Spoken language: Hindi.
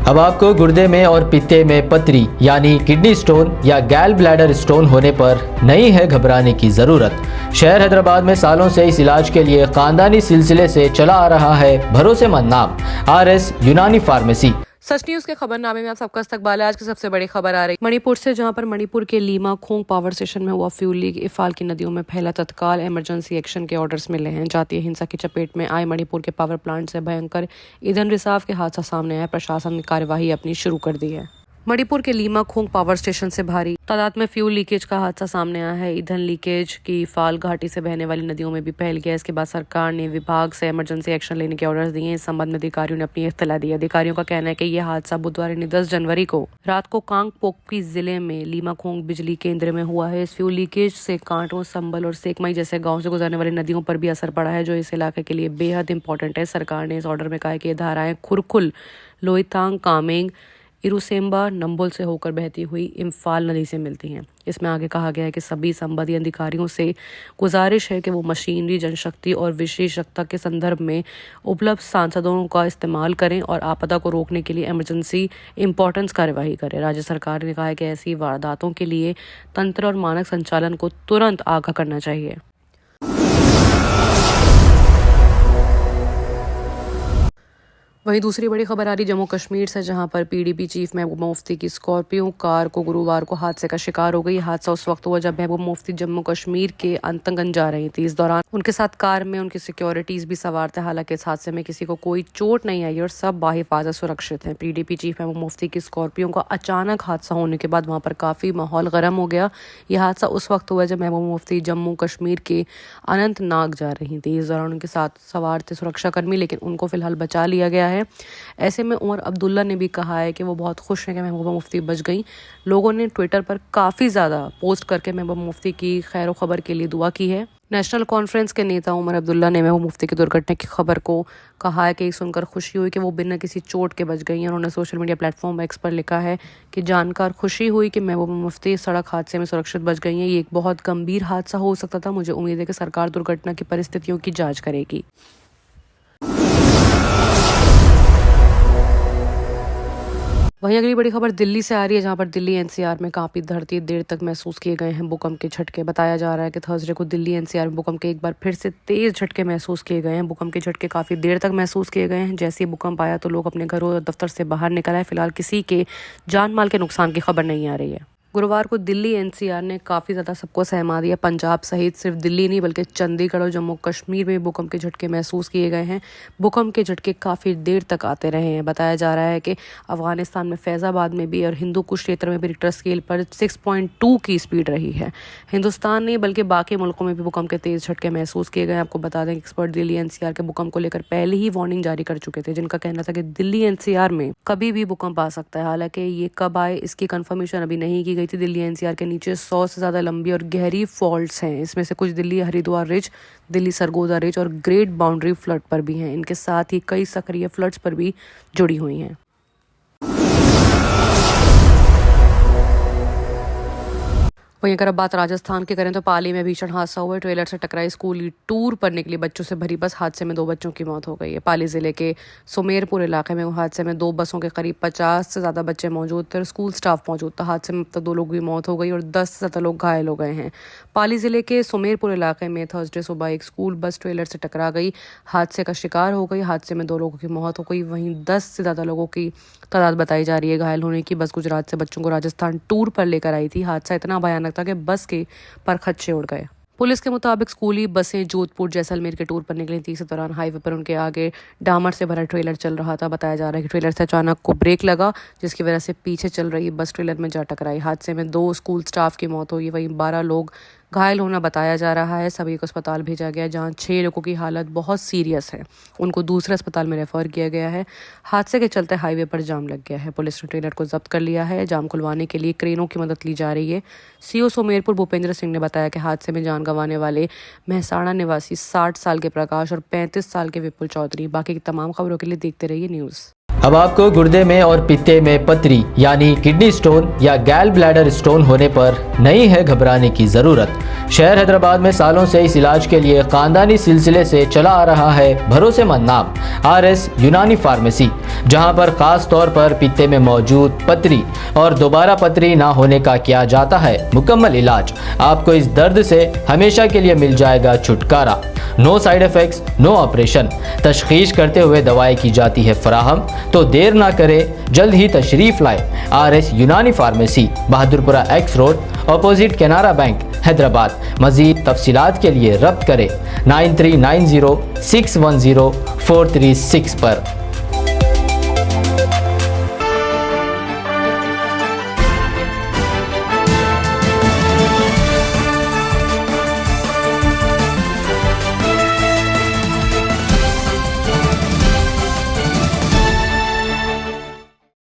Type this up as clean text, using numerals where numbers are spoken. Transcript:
अब आपको गुर्दे में और पित्ते में पथरी यानी किडनी स्टोन या गैल ब्लैडर स्टोन होने पर नहीं है घबराने की ज़रूरत। शहर हैदराबाद में सालों से इस इलाज के लिए खानदानी सिलसिले से चला आ रहा है भरोसेमंद नाम RS यूनानी फार्मेसी। सच न्यूज के खबरनामे में आप सबका इस्तकबाल है। आज की सबसे बड़ी खबर आ रही मणिपुर से, जहां पर मणिपुर के लीमा खोंग पावर स्टेशन में हुआ फ्यूल लीक इफाल की नदियों में फैला। तत्काल इमरजेंसी एक्शन के ऑर्डर्स मिले हैं। जातीय हिंसा की चपेट में आए मणिपुर के पावर प्लांट से भयंकर ईंधन रिसाव के हादसा सामने आया। प्रशासन ने कार्यवाही अपनी शुरू कर दी है। मणिपुर के लीमा खोंग पावर स्टेशन से भारी तादाद में फ्यूल लीकेज का हादसा सामने आया है। ईंधन लीकेज की फाल घाटी से बहने वाली नदियों में भी फैल गया। इसके बाद सरकार ने विभाग से इमरजेंसी एक्शन लेने के ऑर्डर्स दिए। इस संबंध में अधिकारियों ने अपनी इत्तला दी। अधिकारियों का कहना है कि यह हादसा बुधवार 10 जनवरी को रात को कांगपोकपी जिले में लीमा खोंग बिजली केंद्र में हुआ है। इस फ्यूल लीकेज से कांटो, संबल और सेकमई जैसे गाँव से गुजरने वाली नदियों पर भी असर पड़ा है, जो इस इलाके के लिए बेहद इंपॉर्टेंट है। सरकार ने इस ऑर्डर में कहा है कि ये धाराएं खुरखुल, लोईतांग, कामेंग, इरुसेम्बा, नंबोल से होकर बहती हुई इम्फाल नदी से मिलती हैं। इसमें आगे कहा गया है कि सभी संबंधित अधिकारियों से गुजारिश है कि वो मशीनरी, जनशक्ति और विशेषज्ञता के संदर्भ में उपलब्ध सांसदों का इस्तेमाल करें और आपदा को रोकने के लिए इमरजेंसी इंपॉर्टेंस कार्यवाही करें। राज्य सरकार ने कहा है कि ऐसी वारदातों के लिए तंत्र और मानक संचालन को तुरंत आगाह करना चाहिए। वहीं दूसरी बड़ी खबर आ रही जम्मू कश्मीर से, जहां पर PDP चीफ महबूबा मुफ्ती की स्कॉर्पियो कार को गुरुवार को हादसे का शिकार हो गई। हादसा उस वक्त हुआ जब महबूबा मुफ्ती जम्मू कश्मीर के अंतंगन जा रही थी। इस दौरान उनके साथ कार में उनकी सिक्योरिटीज भी सवार थे। हालांकि इस हादसे में किसी को कोई चोट नहीं आई और सब बाहिफाजत सुरक्षित हैं। PDP चीफ महबूबा मुफ्ती की स्कॉर्पियो का अचानक हादसा होने के बाद वहां पर काफी माहौल गर्म हो गया। यह हादसा उस वक्त हुआ जब महबूबा मुफ्ती जम्मू कश्मीर के अनंतनाग जा रही थी। इस दौरान उनके साथ सवार थे सुरक्षाकर्मी, लेकिन उनको फिलहाल बचा लिया गया है। ऐसे में उमर अब्दुल्ला ने भी कहा है कि वो बहुत खुश हैं कि महबूबा मुफ्ती बच गई। लोगों ने ट्विटर पर काफ़ी ज़्यादा पोस्ट करके महबूबा मुफ्ती की खैर खबर के लिए दुआ की है। नेशनल कॉन्फ्रेंस के नेता उमर अब्दुल्ला ने महबूबा मुफ्ती की दुर्घटना की खबर को कहा है कि सुनकर खुशी हुई कि वो बिना किसी चोट के बच गई हैं। उन्होंने सोशल मीडिया प्लेटफॉर्म X पर लिखा है कि जानकर खुशी हुई कि महबूबा मुफ्ती सड़क हादसे में सुरक्षित बच गई हैं। ये एक बहुत गंभीर हादसा हो सकता था। मुझे उम्मीद है कि सरकार दुर्घटना की परिस्थितियों की जाँच करेगी। वहीं अगली बड़ी खबर दिल्ली से आ रही है, जहां पर दिल्ली NCR में कांपी धरती, देर तक महसूस किए गए हैं भूकंप के झटके। बताया जा रहा है कि थर्सडे को दिल्ली NCR में भूकंप के एक बार फिर से तेज झटके महसूस किए गए हैं। भूकंप के झटके काफी देर तक महसूस किए गए हैं। जैसे ही भूकंप आया तो लोग अपने घरों और दफ्तर से बाहर निकल आए। फिलहाल किसी के जान माल के नुकसान की खबर नहीं आ रही है। गुरुवार को दिल्ली NCR ने काफ़ी ज़्यादा सबको सहमा दिया। पंजाब सहित सिर्फ दिल्ली नहीं बल्कि चंडीगढ़ और जम्मू कश्मीर में भूकंप के झटके महसूस किए गए हैं। भूकंप के झटके काफ़ी देर तक आते रहे हैं। बताया जा रहा है कि अफगानिस्तान में फैज़ाबाद में भी और हिंदू कुश क्षेत्र में भी रिक्टर स्केल पर 6.2 की स्पीड रही है। हिंदुस्तान नहीं बल्कि बाकी मुल्कों में भी भूकंप के तेज झटके महसूस किए गए। आपको बता दें कि एक्सपर्ट दिल्ली NCR के भूकंप को लेकर पहले ही वार्निंग जारी कर चुके थे, जिनका कहना था कि दिल्ली NCR में कभी भी भूकंप आ सकता है। हालांकि ये कब आए इसकी कंफर्मेशन अभी नहीं की गई थी। दिल्ली NCR के नीचे 100 से ज़्यादा लंबी और गहरी फॉल्ट्स हैं। इसमें से कुछ दिल्ली हरिद्वार रिज, दिल्ली सरगोदा रिज और ग्रेट बाउंड्री फ्लड पर भी हैं। इनके साथ ही कई सक्रिय फ्लड्स पर भी जुड़ी हुई हैं। वहीं अगर अब बात राजस्थान की करें तो पाली में भीषण हादसा हुआ। ट्रेलर से टकराई स्कूली टूर पर निकली बच्चों से भरी बस, हादसे में 2 बच्चों की मौत हो गई है। पाली जिले के सुमेरपुर इलाके में हादसे में 2 बसों के करीब 50 से ज़्यादा बच्चे मौजूद थे और स्कूल स्टाफ मौजूद था। हादसे में अब तक 2 लोगों की मौत हो गई और 10 से ज़्यादा लोग घायल हो गए हैं। पाली जिले के सुमेरपुर इलाके में थर्सडे सुबह एक स्कूल बस ट्रेलर से टकरा गई, हादसे का शिकार हो गई। हादसे में 2 लोगों की मौत हो गई। वहीं 10 से ज़्यादा लोगों की तादाद बताई जा रही है घायल होने की। बस गुजरात से बच्चों को राजस्थान टूर पर लेकर आई थी। हादसा इतना भयानक था कि बस के पर खदशे उड़ गए। पुलिस के मुताबिक स्कूली बसें जोधपुर जैसलमेर के टूर पर निकली थी। इस दौरान हाईवे पर उनके आगे डामर से भरा ट्रेलर चल रहा था। बताया जा रहा है कि ट्रेलर से अचानक को ब्रेक लगा, जिसकी वजह से पीछे चल रही बस ट्रेलर में जा टकराई। हादसे में 2 स्कूल स्टाफ की मौत हुई। वहीं 12 लोग घायल होना बताया जा रहा है। सभी को अस्पताल भेजा गया, जहां 6 लोगों की हालत बहुत सीरियस है। उनको दूसरे अस्पताल में रेफर किया गया है। हादसे के चलते हाईवे पर जाम लग गया है। पुलिस ने ट्रेलर को जब्त कर लिया है। जाम खुलवाने के लिए क्रेनों की मदद ली जा रही है। CO सुमेरपुर भूपेंद्र सिंह ने बताया कि हादसे में जान गंवाने वाले महसाणा निवासी 60 साल के प्रकाश और 35 साल के विपुल चौधरी। बाकी की तमाम खबरों के लिए देखते रहिए न्यूज़। अब आपको गुर्दे में और पित्ते में पथरी यानी किडनी स्टोन या गैल ब्लैडर स्टोन होने पर नहीं है घबराने की ज़रूरत। शहर हैदराबाद में सालों से इस इलाज के लिए खानदानी सिलसिले से चला आ रहा है भरोसेमंद नाम आरएस यूनानी फार्मेसी, जहां पर खास तौर पर पित्ते में मौजूद पथरी और दोबारा पथरी ना होने का किया जाता है मुकम्मल इलाज। आपको इस दर्द से हमेशा के लिए मिल जाएगा छुटकारा। No side effects, no operation. तशखीस करते हुए दवाएं की जाती है फराहम। तो देर ना करें, जल्द ही तशरीफ़ लाए आरएस यूनानी pharmacy, Bahadurpura x road, opposite Canara bank, Hyderabad. मज़ीद तफसीलात के लिए रब्त करें 9390610436 पर।